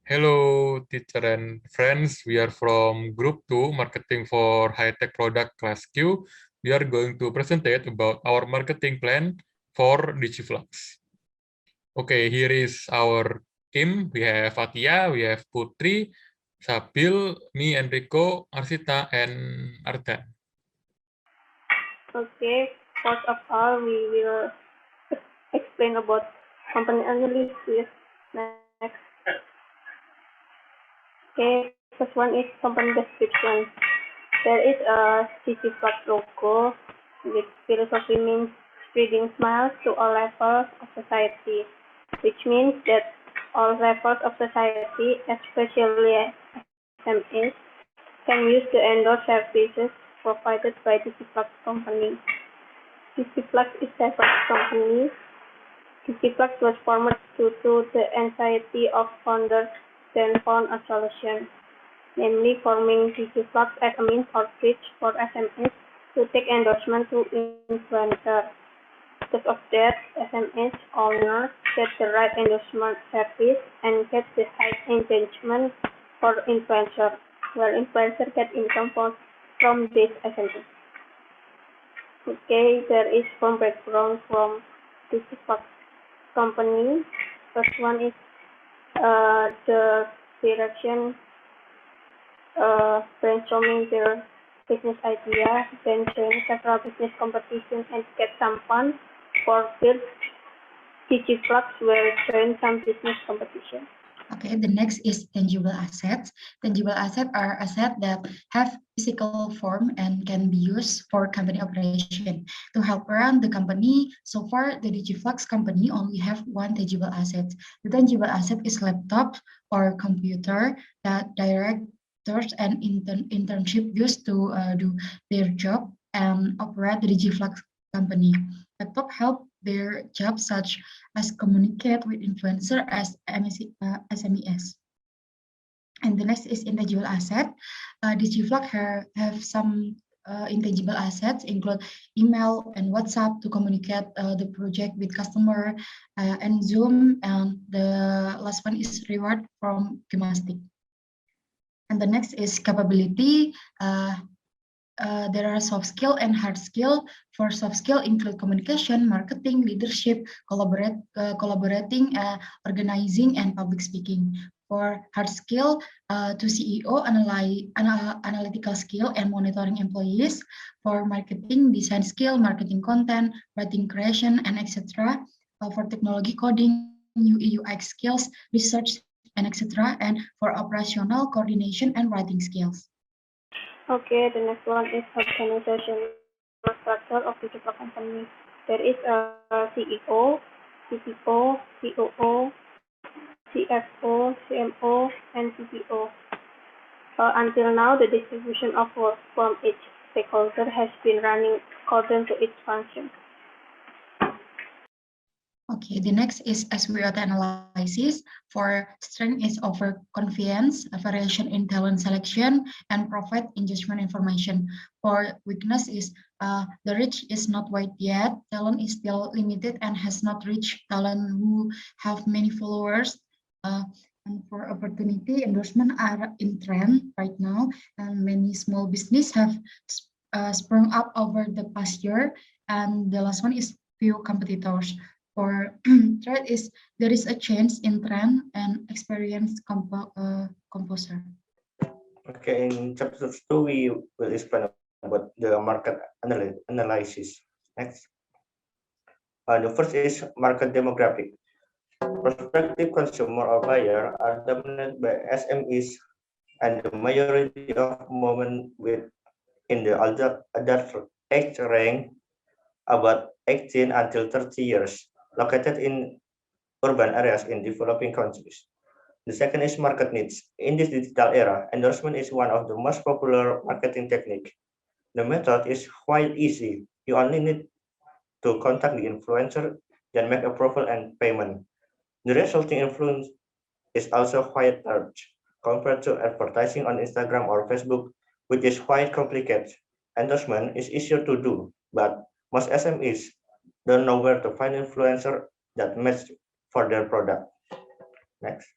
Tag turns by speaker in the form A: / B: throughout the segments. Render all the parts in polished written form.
A: Hello, teacher and friends. We are from Group 2, Marketing for High-Tech Product Class Q. We are going to present about our marketing plan for Digiflux. Okay, here is our team. We have Atia, we have Putri, Sabil, me, Enrico, Arsyta, and Ardhan.
B: Okay, first of all, we will explain about company analysis. Next, okay, first one is company description. There is a Digiflux logo, which philosophy means spreading smiles to all levels of society, which means that all levels of society, especially SMEs, can use to endorse services provided by Digiflux company. Digiflux is a diverse company. Digiflux was formed due to the anxiety of founders then found a solution, namely forming Digiflux as a means of reach for SMEs to take endorsement to influencers. Because of that, SMEs owners get the right endorsement service and get the high engagement for influencers, while influencers get income from these SMEs. Okay, there is some background from Digiflux company. First one is the direction brainstorming their business idea, then join several business competitions and get some funds for build Digiflux will join some business competition.
C: Okay, the next is tangible assets. Tangible assets are assets that have physical form and can be used for company operation. To help run the company, so far the Digiflux company only have one tangible asset. The tangible asset is laptop or computer that directors and internship use to do their job and operate the Digiflux company. Laptop help their jobs such as communicate with influencer as SMEs. And the next is intangible asset. Digiflux have some intangible assets include email and WhatsApp to communicate the project with customer and Zoom, and the last one is reward from Gemastic. And the next is capability. There are soft skill and hard skill. For soft skill include communication, marketing, leadership, collaborating, organizing, and public speaking. For hard skill, to CEO, analytical skill, and monitoring employees. For marketing, design skill, marketing content, writing creation, and etc. For technology, coding, UI UX skills, research, and etc. And for operational, coordination, and writing skills.
B: Okay, the next one is organization structure of Digiflux company. There is a CEO, CTO, COO, CFO, CMO, and CPO. Until now, the distribution of work from each stakeholder has been running according to its function.
C: Okay, the next is SWOT analysis. For strength is overconfidence, variation in talent selection, and profit engagement information. For weakness is the reach is not wide yet, talent is still limited and has not reached talent who have many followers. And for opportunity, endorsement are in trend right now, and many small business have sprung up over the past year. And the last one is few competitors. For threat is there is a change in trend and experienced composer.
D: Okay, in chapter 2, we will explain about the market analysis. Next. The first is market demographic. Prospective consumer or buyer are dominated by SMEs, and the majority of women in the adult age range about 18 until 30 years, located in urban areas in developing countries. The second is market needs. In this digital era, endorsement is one of the most popular marketing techniques. The method is quite easy. You only need to contact the influencer, then make approval and payment. The resulting influence is also quite large compared to advertising on Instagram or Facebook, which is quite complicated. Endorsement is easier to do, but most SMEs don't know where to find influencer that match for their product. Next.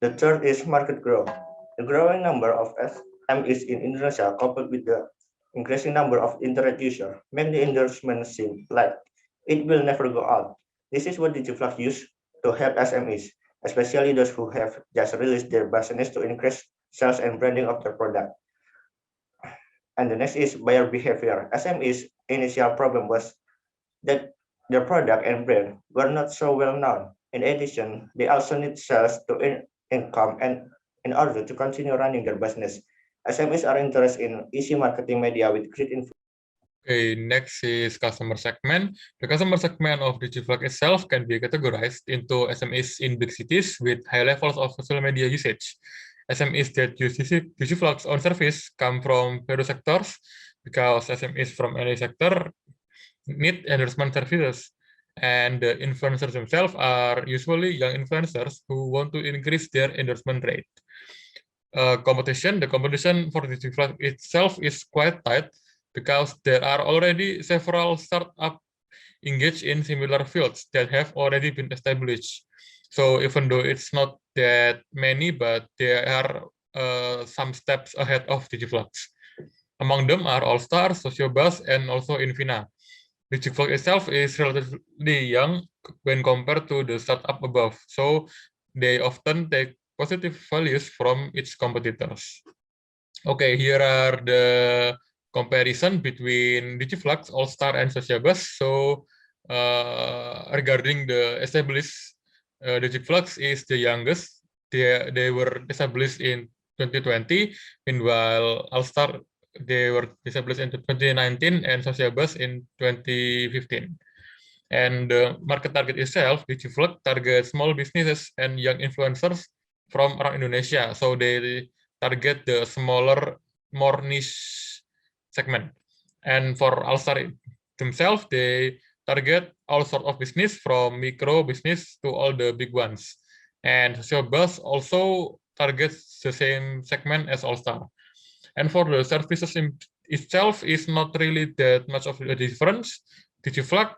D: The third is market growth. The growing number of SMEs in Indonesia, coupled with the increasing number of internet users, make the endorsement seem like it will never go out. This is what Digiflux used to help SMEs, especially those who have just released their business to increase sales and branding of their product. And the next is buyer behavior. SMEs' initial problem was that their product and brand were not so well known. In addition, they also need sales to earn income and in order to continue running their business. SMEs are interested in easy marketing media with great influence.
A: Okay, next is customer segment. The customer segment of Digiflux itself can be categorized into SMEs in big cities with high levels of social media usage. SMEs that use Digiflux on service come from various sectors because SMEs from any sector need endorsement services. And the influencers themselves are usually young influencers who want to increase their endorsement rate. The competition for Digiflux itself is quite tight because there are already several startups engaged in similar fields that have already been established. So even though it's not that many, but there are some steps ahead of Digiflux. Among them are All Star, Sociobus, and also Infina. Digiflux itself is relatively young when compared to the startup above, so they often take positive values from its competitors. Okay, here are the comparison between Digiflux, All Star, and Sociobus. So regarding the established, Digiflux is the youngest. They were established in 2020, meanwhile All Star they were established in 2019 and Sociobus in 2015. And the market target itself, Digiflux targets small businesses and young influencers from around Indonesia. So they target the smaller, more niche segment. And for Alstar themselves, they target all sort of business from micro business to all the big ones. And Sociobus also targets the same segment as Allstar. And for the services itself is not really that much of a difference. Digiflux,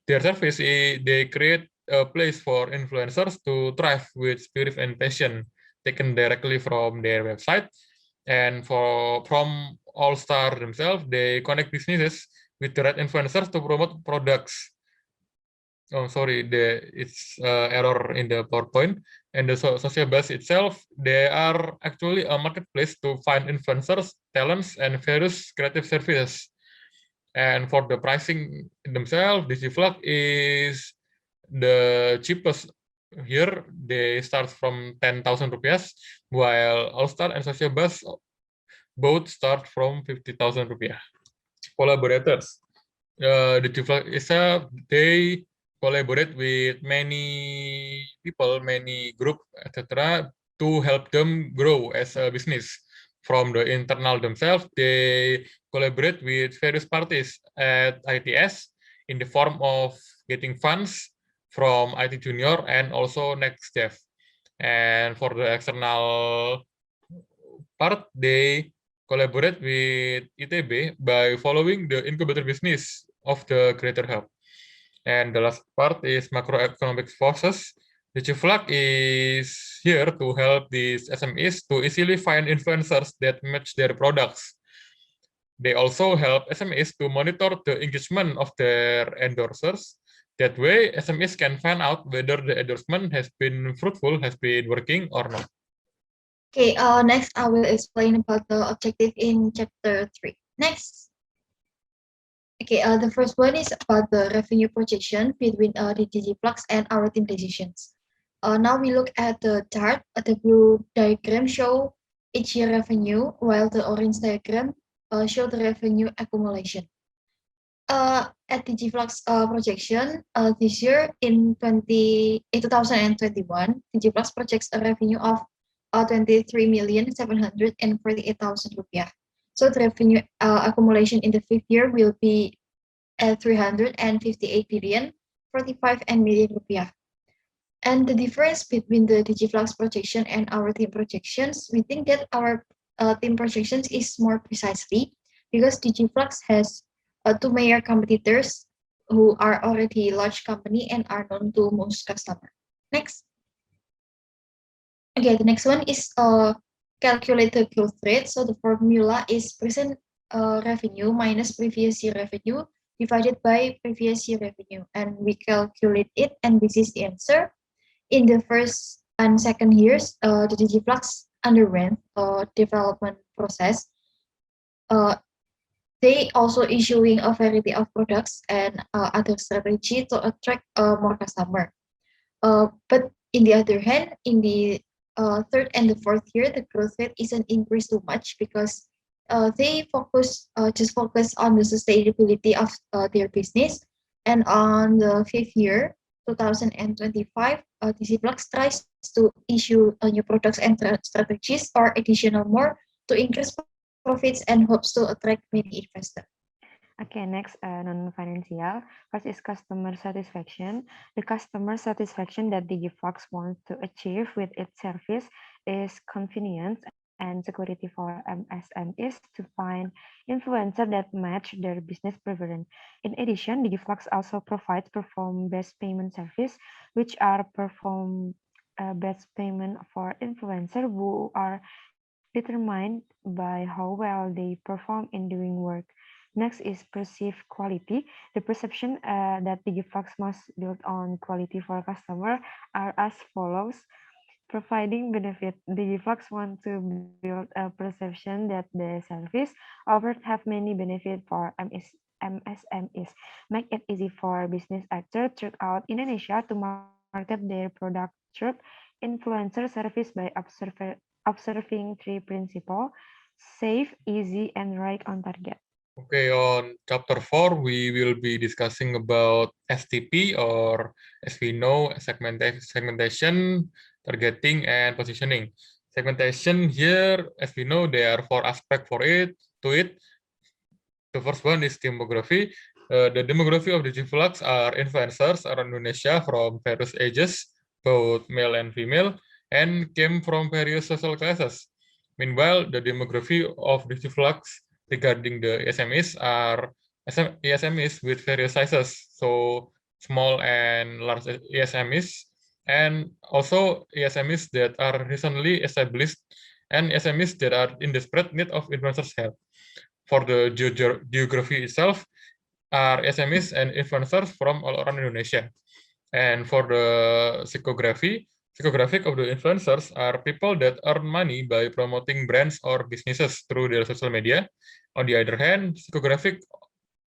A: their service, they create a place for influencers to thrive with spirit and passion taken directly from their website. And from All Star themselves, they connect businesses with the right influencers to promote products. Oh, sorry, it's error in the PowerPoint. And the Sociobus itself, they are actually a marketplace to find influencers, talents, and various creative services. And for the pricing themselves, Digiflux is the cheapest. Here they start from 10,000 rupiah, while Allstar and Sociobus both start from 50,000 rupiah. Collaborators. Digiflux itself, they collaborate with many people, many group, etc., to help them grow as a business. From the internal themselves, they collaborate with various parties at ITS in the form of getting funds from IT Junior and also Next Dev. And for the external part, they collaborate with ITB by following the incubator business of the Creator Hub. And the last part is macroeconomic forces. Digiflux is here to help these SMEs to easily find influencers that match their products. They also help SMEs to monitor the engagement of their endorsers. That way, SMEs can find out whether the endorsement has been fruitful, has been working or not.
E: Okay, next I will explain about the objective in chapter 3. Next. Okay, the first one is about the revenue projection between the Digiflux and our team decisions. Now we look at the chart. The blue diagram show each year revenue, while the orange diagram show the revenue accumulation. At Digiflux projection, this year in 2021, Digiflux projects a revenue of 23,748,000 rupiah. So the revenue accumulation in the fifth year will be at 358,045 million rupiah. And the difference between the Digiflux projection and our team projections, we think that our team projections is more precisely because Digiflux has two major competitors who are already large company and are known to most customers. Next. Okay, the next one is calculate the growth rate. So the formula is present revenue minus previous year revenue divided by previous year revenue, and we calculate it, and this is the answer. In the first and second years, the Digiflux underwent a development process. They also issuing a variety of products and other strategy to attract more customer. But in the other hand, in the third and the fourth year, the growth rate isn't increased too much because they just focus on the sustainability of their business. And on the fifth year, 2025, Digiflux tries to issue new products and strategies or additional more to increase profits and hopes to attract many investors.
F: Okay, next, non-financial. First is customer satisfaction. The customer satisfaction that Digiflux wants to achieve with its service is convenience and security for MSMEs to find influencers that match their business preference. In addition, Digiflux also provides perform-based payment service, which are perform-based payment for influencers who are determined by how well they perform in doing work. Next is perceived quality. The perception that Digiflux must build on quality for customer are as follows. Providing benefit, Digiflux want to build a perception that the service offered have many benefits for MSMEs. Make it easy for business actors throughout Indonesia to market their product through influencer service by observing three principles: safe, easy, and right on target.
A: Okay, on chapter 4, we will be discussing about STP, or as we know, segmentation, targeting, and positioning. Segmentation here, as we know, there are 4 aspects to it. The first one is demography. The demography of Digiflux are influencers around Indonesia from various ages, both male and female, and came from various social classes. Meanwhile, the demography of Digiflux regarding the SMEs are SMEs with various sizes, so small and large SMEs, and also SMEs that are recently established and SMEs that are in desperate need of influencers' help. For the geography itself, are SMEs and influencers from all around Indonesia. And for the psychographic of the influencers are people that earn money by promoting brands or businesses through their social media. On the other hand, psychographic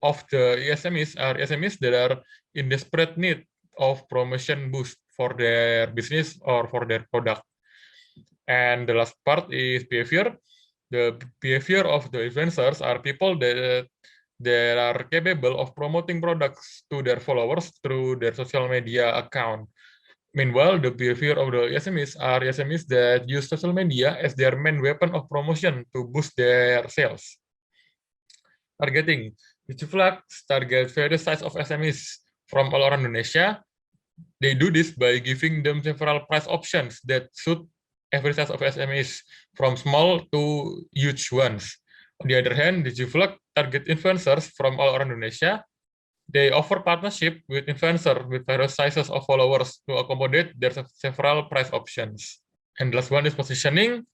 A: of the SMEs are SMEs that are in desperate need of promotion boost for their business or for their product. And the last part is behavior. The behavior of the influencers are people that are capable of promoting products to their followers through their social media account. Meanwhile, the behavior of the SMEs are SMEs that use social media as their main weapon of promotion to boost their sales. Targeting. Digiflux targets various size of SMEs from all around Indonesia. They do this by giving them several price options that suit every size of SMEs, from small to huge ones. On the other hand, Digiflux target influencers from all around Indonesia. They offer partnership with influencers with various sizes of followers to accommodate their several price options. And the last one is positioning.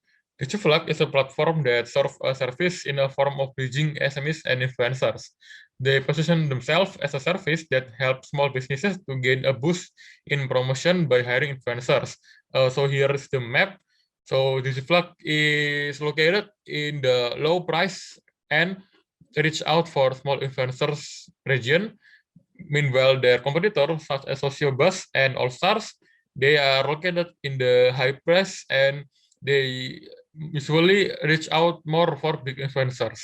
A: Digiflux is a platform that serves a service in a form of bridging SMEs and influencers. They position themselves as a service that helps small businesses to gain a boost in promotion by hiring influencers. So here is the map. So Digiflux is located in the low price and reach out for small influencers region. Meanwhile, their competitors such as Sociobus and All Stars, they are located in the high price and they usually reach out more for big influencers.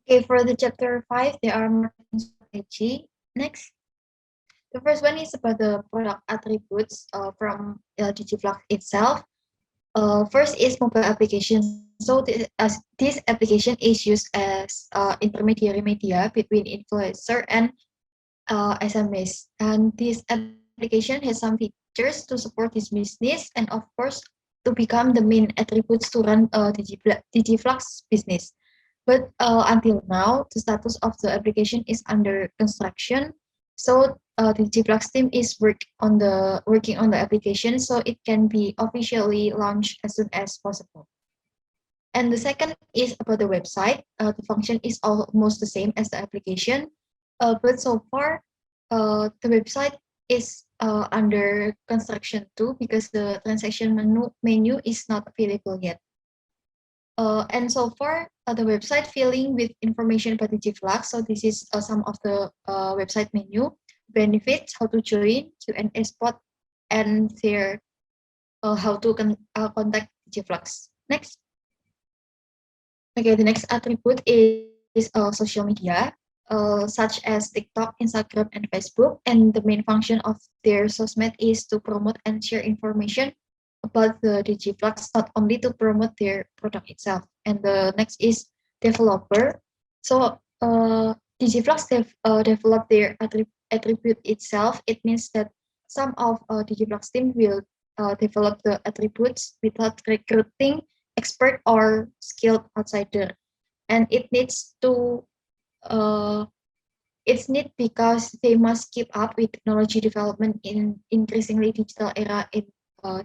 E: Okay, for the chapter 5, there are marketing strategy. Next. The first one is about the product attributes from Digiflux itself. First is mobile application. So this application is used as intermediary media between influencer and SMS. And this application has some features to support this business and of course to become the main attributes to run Digiflux business. But until now, the status of the application is under construction. So the Digiflux team is working on the application, so it can be officially launched as soon as possible. And the second is about the website. The function is almost the same as the application, but so far the website is under construction too because the transaction menu is not available yet. And so far, the website filling with information about Digiflux. So this is some of the website menu, benefits, how to join, Q&A spot, and their how to contact Digiflux. Next. Okay, the next attribute is social media, such as TikTok, Instagram, and Facebook. And the main function of their sosmed is to promote and share information about the Digiflux, not only to promote their product itself. And the next is developer. So Digiflux develop their attribute itself. It means that some of Digiflux team will develop the attributes without recruiting expert or skilled outsider. And it needs to it's neat because they must keep up with technology development in increasingly digital era in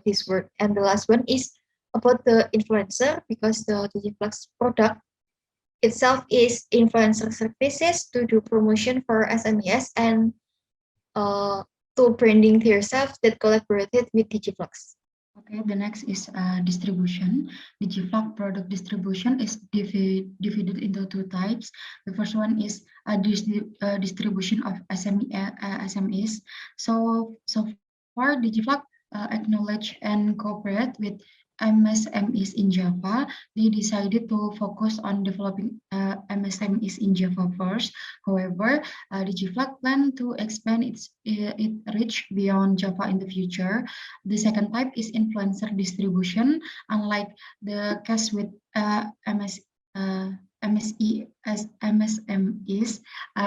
E: this work. And the last one is about the influencer because the Digiflux product itself is influencer services to do promotion for SMEs and to branding themselves that collaborated with Digiflux.
C: Okay, the next is distribution. Digiflux product distribution is divided into two types. The first one is distribution of SMEs. So far, Digiflux acknowledge and cooperate with MSMEs in Java. They decided to focus on developing MSMEs in Java first. However, Digiflux plan to expand its reach beyond Java in the future. The second type is influencer distribution. Unlike the case with MSMEs,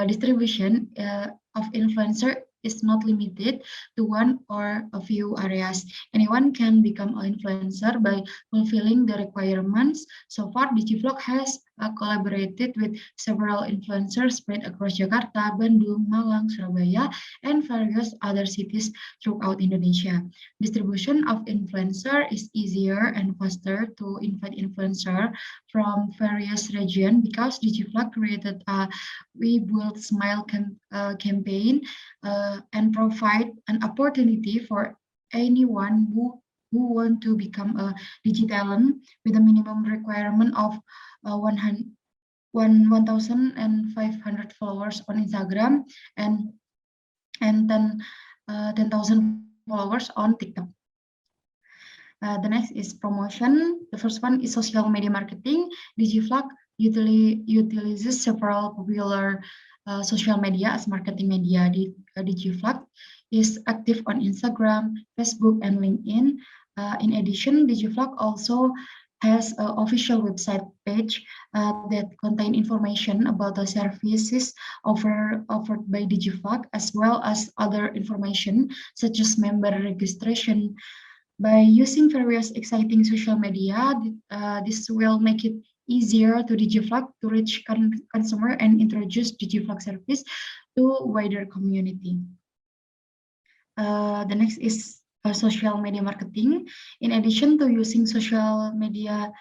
C: distribution of influencer is not limited to one or a few areas. Anyone can become an influencer by fulfilling the requirements. So far, Digiflux has collaborated with several influencers spread across Jakarta, Bandung, Malang, Surabaya, and various other cities throughout Indonesia. Distribution of influencer is easier and faster to invite influencer from various regions because Digiflux created a We Build Smile campaign and provide an opportunity for anyone who want to become a digitalent with a minimum requirement of 1,500 followers on Instagram and 10,000 followers on TikTok. The next is promotion. The first one is social media marketing. Digiflux utilizes several popular social media as marketing media. Digiflux is active on Instagram, Facebook, and LinkedIn. In addition, Digiflux also has an official website page that contain information about the services offered by Digiflux, as well as other information such as member registration. By using various exciting social media, this will make it easier to Digiflux to reach consumer and introduce Digiflux service to wider community. The next is social media marketing. In addition to using social media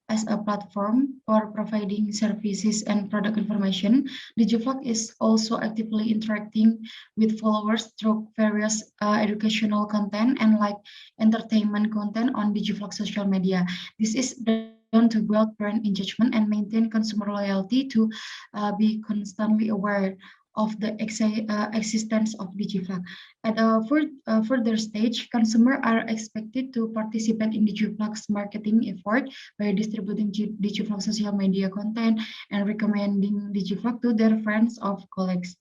C: as a platform for providing services and product information, Digiflux is also actively interacting with followers through various educational content and like entertainment content on Digiflux social media. This is done to build brand engagement and maintain consumer loyalty to be constantly aware of the existence of Digiflux. At a further stage, consumers are expected to participate in Digiflux marketing effort by distributing Digiflux social media content and recommending Digiflux to their friends or colleagues.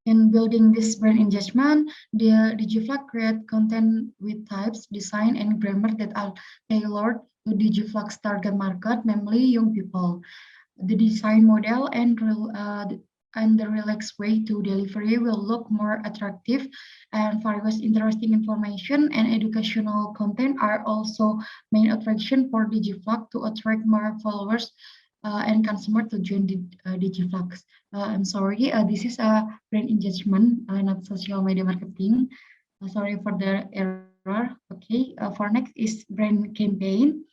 C: In building this brand engagement, the Digiflux create content with types, design, and grammar that are tailored to Digiflux target market, namely young people. The design model and the relaxed way to delivery will look more attractive, and various interesting information and educational content are also main attraction for Digiflux to attract more followers and consumer to join Digiflux. I'm sorry, this is a brand engagement, not social media marketing. Sorry for the error. Okay, for next is brand campaign.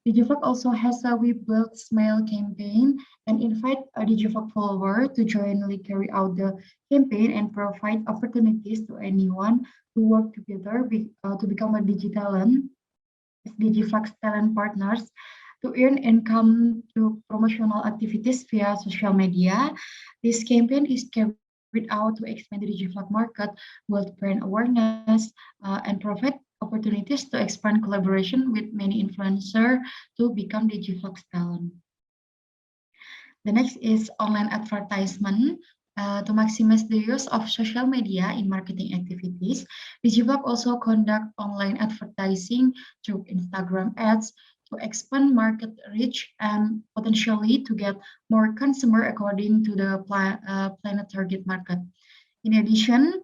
C: Digiflux also has a We Build Smile campaign and invite a Digiflux follower to jointly carry out the campaign and provide opportunities to anyone to work together to become a digitalent Digiflux talent partners to earn income through promotional activities via social media. This campaign is carried out to expand the Digiflux market, build brand awareness, and provide opportunities to expand collaboration with many influencers to become Digiflux talent. The next is online advertisement. To maximize the use of social media in marketing activities, Digiflux also conduct online advertising through Instagram ads to expand market reach and potentially to get more consumer according to the planet target market. In addition,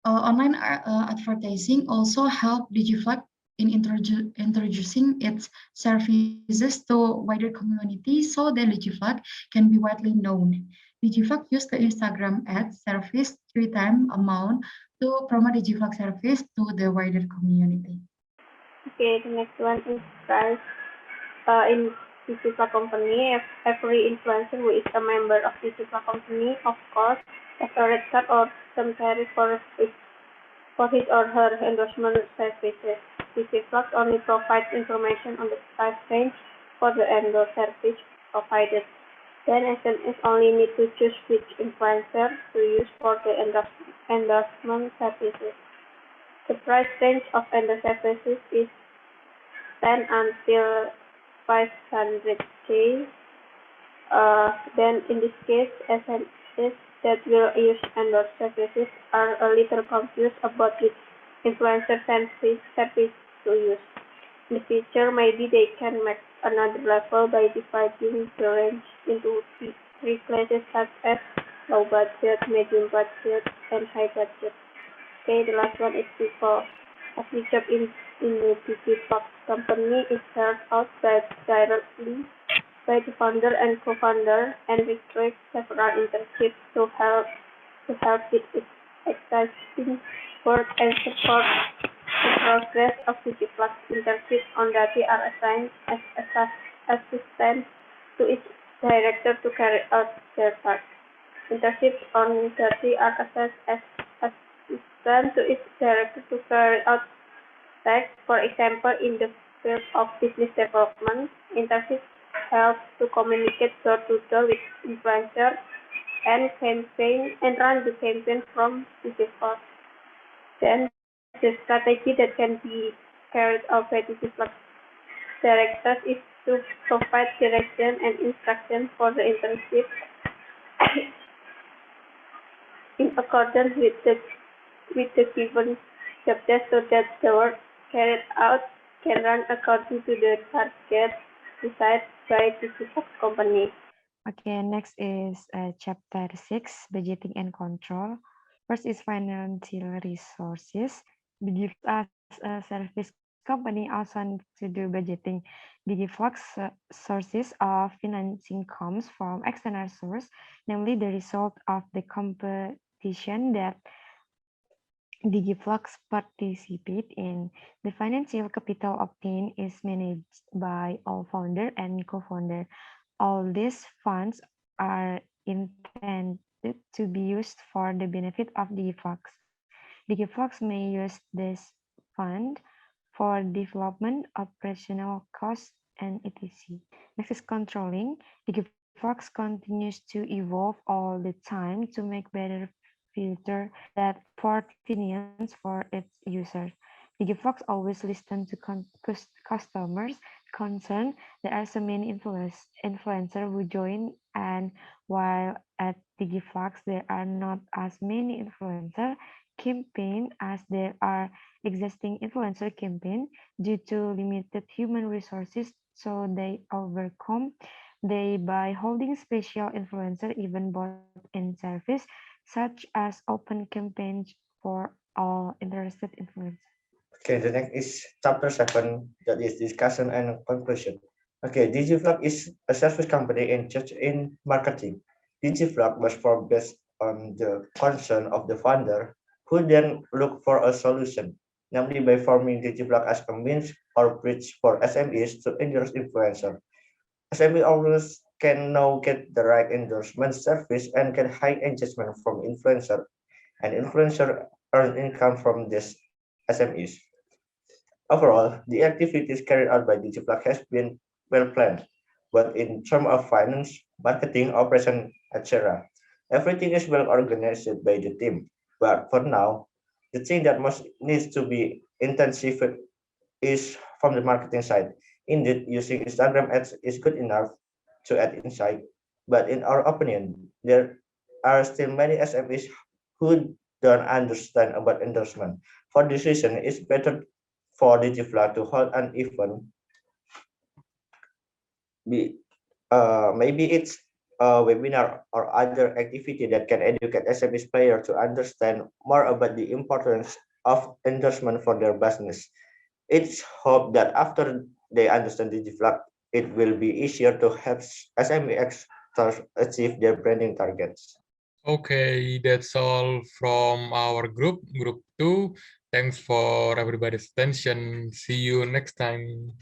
C: online advertising also help Digiflux in introducing its services to wider community so that Digiflux can be widely known. Digiflux use the Instagram ads service 3 times amount to promote Digiflux service to the wider community.
B: Okay, the next one is price. In Digiflux company, every influencer who is a member of Digiflux company, of course, has a red card or some tariff for his or her endorsement services. Digiflux only provides information on the price range for the endorsed service provided. Then SMS only need to choose which influencer to use for the endorsement services. The price range of endorsed services is 10 until 500K. Then in this case, SMEs that will use endorsed services are a little confused about which influencer service to use. In the future, maybe they can make another level by dividing the range into three classes such as low budget, medium budget, and high budget. Okay, the last one is people. Every job in the Digiflux company is carried out directly by the founder and co-founder, and recruits several internships to help with its exciting work and support the progress of Digiflux. Internships on Dati are assigned as assistants to each director to carry out their part. Internships on Dati are assigned as assistants to each director to carry out tasks. For example, in the field of business development, internships help to communicate door-to-door with influencers and run the campaign from Digiflux. Then the strategy that can be carried out by Digiflux directors is to provide direction and instruction for the internship in accordance with the given job desk so that the work carried out can run according to the target decided by the Digiflux company.
F: Okay, next is chapter 6, budgeting and control. First is financial resources. Digiflux as a service company also needs to do budgeting. Digiflux sources of financing comes from external source, namely the result of the competition that Digiflux participate in. The financial capital obtained is managed by all founder and co-founder. All these funds are intended to be used for the benefit of Digiflux. Digiflux may use this fund for development, operational costs, and etc. Next is controlling. Digiflux continues to evolve all the time to make better features that afford convenience for its users. Digiflux always listens to customers' concern. There are so many influencers who join, and while at Digiflux there are not as many influencer campaign as there are existing influencer campaign due to limited human resources, so they overcome they by holding special influencer even both in service, such as open campaigns for all interested influencers.
D: Okay, the next is chapter 7, that is discussion and conclusion. Okay, Digiflux is a service company engaged in marketing. Digiflux was formed based on the concern of the founder, who then looked for a solution, namely by forming Digiflux as a means or bridge for SMEs to endorse influencers. SME owners can now get the right endorsement service and get high engagement from influencer, and influencer earn income from these SMEs. Overall, the activities carried out by Digiflux has been well planned, but in terms of finance, marketing, operation, etc., everything is well organized by the team. But for now, the thing that most needs to be intensified is from the marketing side. Indeed, using Instagram ads is good enough to add insight, but in our opinion, there are still many SMEs who don't understand about endorsement. For this reason, it's better for Digifla to hold an event. Maybe it's a webinar or other activity that can educate SMEs player to understand more about the importance of endorsement for their business. It's hope that after they understand Digiflux, it will be easier to help SME experts achieve their branding targets.
A: Okay, that's all from our group 2. Thanks for everybody's attention. See you next time.